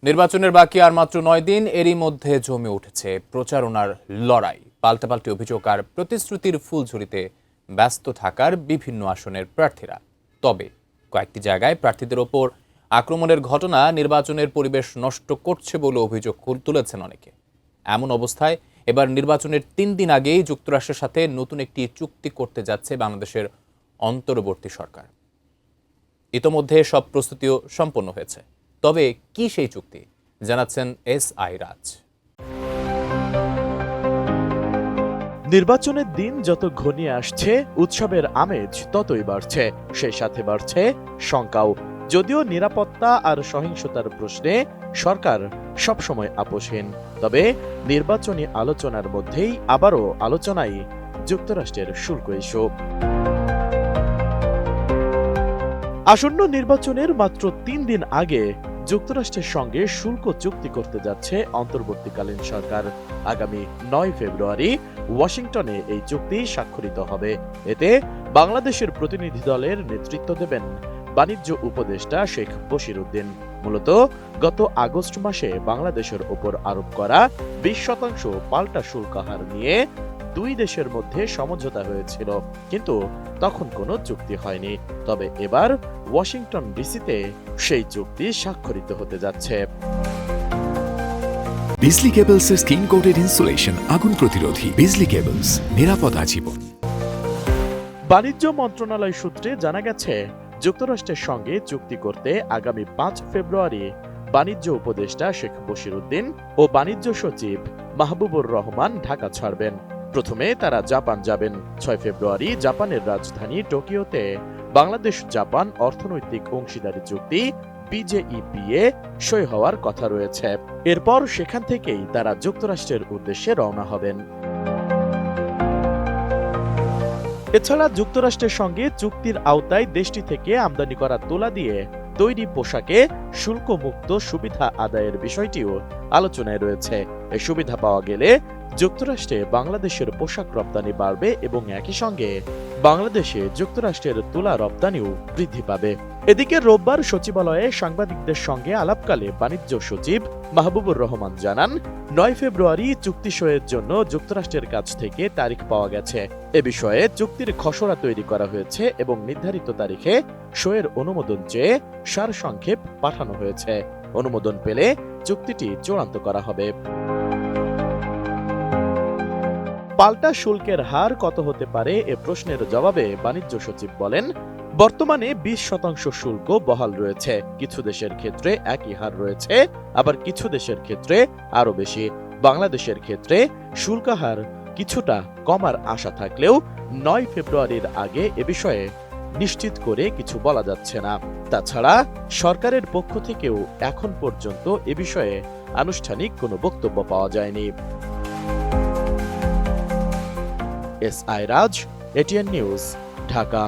নির্বাচনের বাকি আর মাত্র ৯ দিন, এরই মধ্যে জমে উঠেছে প্রচারণার লড়াই। পাল্টাপাল্টি অভিযোগ আর প্রতিশ্রুতির ফুলঝুরিতে ব্যস্ত থাকার বিভিন্ন আসনের প্রার্থীরা। তবে কয়েকটি জায়গায় প্রার্থীদের ওপর আক্রমণের ঘটনা নির্বাচনের পরিবেশ নষ্ট করছে বলে অভিযোগ তুলেছেন অনেকে। এমন অবস্থায় এবার নির্বাচনের ৩ দিন আগেই যুক্তরাষ্ট্রের সাথে নতুন একটি চুক্তি করতে যাচ্ছে বাংলাদেশের অন্তর্বর্তী সরকার। ইতোমধ্যে সব প্রস্তুতিও সম্পন্ন হয়েছে। তবে কি সেই চুক্তি, জানাচ্ছেন এস.আই. রাজ। নির্বাচনের দিন যত ঘনিয়ে আসছে, উৎসবের আমেজ ততই বাড়ছে। সেই সাথে বাড়ছে শঙ্কাও। যদিও নিরাপত্তা আর সহিংসতার প্রশ্নে সরকার সবসময় আপোষহীন, তবে নির্বাচনী আলোচনার মধ্যেই আবারও আলোচনায় যুক্তরাষ্ট্রের শুল্ক ইস্যু। আসন্ন নির্বাচনের মাত্র ৩ দিন আগে যুক্তরাষ্ট্রের সঙ্গে শুল্ক চুক্তি করতে যাচ্ছে অন্তর্বর্তীকালীন সরকার। আগামী ৯ ফেব্রুয়ারি ওয়াশিংটনে এই চুক্তি স্বাক্ষরিত হবে। এতে বাংলাদেশের প্রতিনিধি দলের নেতৃত্ব দেবেন বাণিজ্য উপদেষ্টা শেখ বশিরউদ্দিন। মূলত গত আগস্ট মাসে বাংলাদেশের ওপর আরোপ করা ২০% পাল্টা শুল্ক হার নিয়ে দুই দেশের মধ্যে সমঝোতা হয়েছিল, কিন্তু তখন কোনো চুক্তি হয়নি। তবে এবার ওয়াশিংটন ডিসিতে সেই চুক্তি স্বাক্ষরিত হতে যাচ্ছে। বিজলি কেবলসের স্কিন কোটেড ইনসুলেশন আগুন প্রতিরোধী। বিজলি কেবলস, নিরাপদ আজীবন। বাণিজ্য মন্ত্রণালয় সূত্রে জানা গেছে, যুক্তরাষ্ট্রের সঙ্গে চুক্তি করতে আগামী ৫ ফেব্রুয়ারি বাণিজ্য উপদেষ্টা শেখ বশিরউদ্দিন ও বাণিজ্য সচিব মাহবুবুর রহমান ঢাকা ছাড়বেন। প্রথমে তারা জাপান যাবেন। ৬ ফেব্রুয়ারি জাপানের রাজধানী টোকিওতে বাংলাদেশ জাপান অর্থনৈতিক অংশীদারি চুক্তি BJEPA সই হওয়ার কথা রয়েছে। এরপর সেখান থেকেই তারা যুক্তরাষ্ট্রের উদ্দেশ্যে রওনা হবেন। এছাড়া যুক্তরাষ্ট্রের সঙ্গে চুক্তির আওতায় দেশটি থেকে আমদানি করা তুলা দিয়ে তৈরি পোশাকে শুল্কমুক্ত সুবিধা আদায়ের বিষয়টিও আলোচনায় রয়েছে। এই সুবিধা পাওয়া গেলে যুক্তরাষ্ট্রে বাংলাদেশের পোশাক রপ্তানি বাড়বে এবং একই সঙ্গে বাংলাদেশে যুক্তরাষ্ট্রের তুলা রপ্তানিও বৃদ্ধি পাবে। এদিকে রোববার সচিবালয়ে সাংবাদিকদের সঙ্গে আলাপকালে বাণিজ্য সচিব মাহবুবুর রহমান জানান, ৯ ফেব্রুয়ারি চুক্তি সইয়ের জন্য যুক্তরাষ্ট্রের কাছ থেকে তারিখ পাওয়া গেছে। এ বিষয়ে চুক্তির খসড়া তৈরি করা হয়েছে এবং নির্ধারিত তারিখে সইয়ের অনুমোদন চেয়ে সারসংক্ষেপ পাঠানো হয়েছে। অনুমোদন পেলে চুক্তিটি চূড়ান্ত করা হবে। পাল্টা শুল্কের হার কত হতে পারে এ প্রশ্নের জবাবে বাণিজ্য সচিব বলেন, বর্তমানে ২০% শুল্ক বহাল রয়েছে। কিছু দেশের ক্ষেত্রে একই হার রয়েছে, আবার কিছু দেশের ক্ষেত্রে আরো বেশি। বাংলাদেশের ক্ষেত্রে শুল্ক হার কিছুটা কমার আশা থাকলেও ৯ ফেব্রুয়ারির আগে এ বিষয়ে নিশ্চিত করে কিছু বলা যাচ্ছে না। তাছাড়া সরকারের পক্ষ থেকেও এখন পর্যন্ত এ বিষয়ে আনুষ্ঠানিক কোনো বক্তব্য পাওয়া যায়নি। এস.আই. রাজ, এটিএন নিউজ, ঢাকা।